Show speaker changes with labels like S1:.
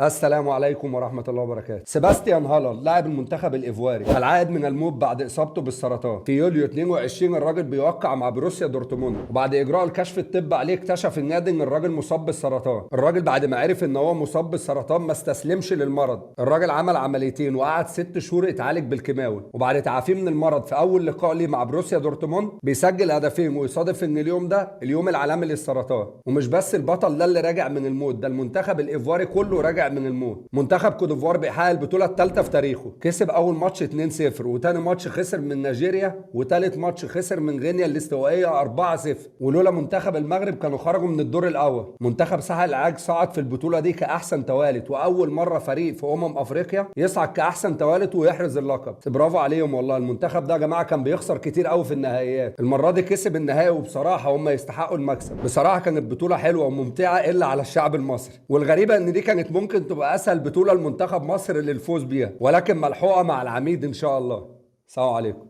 S1: السلام عليكم ورحمة الله وبركاته. سيباستيان هالاند لاعب المنتخب الإيفواري العائد من الموت بعد إصابته بالسرطان في يوليو 22 الراجل بيوقع مع بروسيا دورتموند، وبعد إجراء الكشف الطبي عليه اكتشف النادي إن الراجل مصاب بالسرطان. الراجل بعد ما عرف إن هو مصاب بالسرطان ما استسلمش للمرض، الراجل عمل عمليتين وقعد 6 شهور اتعالج بالكيماوي، وبعد تعافيه من المرض في أول لقاء ليه مع بروسيا دورتموند بيسجل هدفين، ويصادف إن اليوم ده اليوم العالمي للسرطان. ومش بس البطل ده اللي راجع من الموت، ده المنتخب الإيفواري كله راجع من الموت. منتخب كوت ديفوار بيحقق البطوله الثالثه في تاريخه، كسب اول ماتش 2-0، وتاني ماتش خسر من نيجيريا، وتالت ماتش خسر من غينيا الاستوائيه 4-0، ولولا منتخب المغرب كانوا خرجوا من الدور الاول. منتخب ساحل العاج صعد في البطوله دي كاحسن توالت، واول مره فريق في افريقيا يصعد كاحسن توالت ويحرز اللقب. برافو عليهم والله. المنتخب ده يا جماعه كان بيخسر كتير قوي في النهائيات، المره دي كسب النهائي، وبصراحه هم يستحقوا المكسب. بصراحه كانت بطوله حلوه وممتعه الا على الشعب المصري، والغريبه ان دي كانت ممكن تبقى اسهل بطولة المنتخب مصر للفوز بيها، ولكن ملحوقة مع العميد إن شاء الله. السلام عليكم.